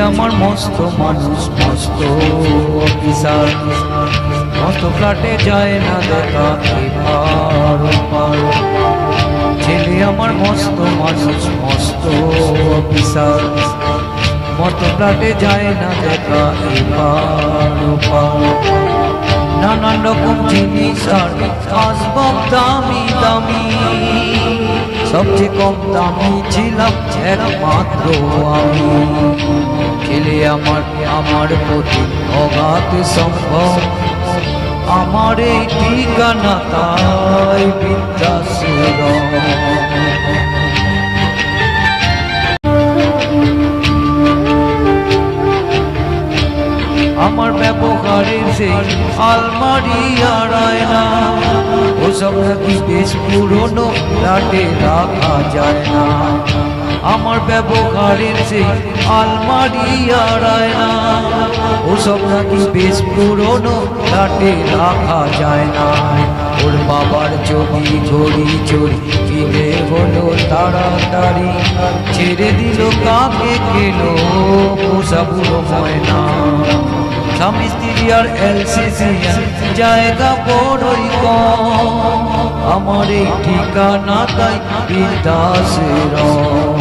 আমার মস্ত মানুষ মস্ত অফিসার, মস্ত ফ্ল্যাটে যায় না দেখা এপার ওপার। ছেলে আমার মস্ত মানুষ মস্ত অফিসার, মস্ত ফ্ল্যাটে যায় না দেখা এপার ওপার। নানান রকম জিনিস আর আসবাব দামি দামি, সবচেয়ে কম দামি ছিলাম একমাত্র আমি। ছেলে আমার প্রতি অগাধ সম্ভব, আমার এই ঠিকানা তাই বৃদ্ধাশ্রম। আমার ব্যবহারের সেই আলমারি আর আয়না, ওসব নাকি বেশ পুরনো ফ্ল্যাটে রাখা যায় না। আমার ব্যবহারের সেই আলমারি আর আয়না, ওসব নাকি বেশ পুরনো ফ্ল্যাটে রাখা যায় না। ওর বাবার ছবি ঘড়ি চড়ি কিনে হলো তাড়াতাড়ি, ছেড়ে দিল কাকে কেলো পোষা বুড়ো ময়না। স্বামী স্ত্রী আর এলসিসি জায়গা বড়ই কম, আমার এই ঠিকানা তাই বৃদ্ধাশ্রম।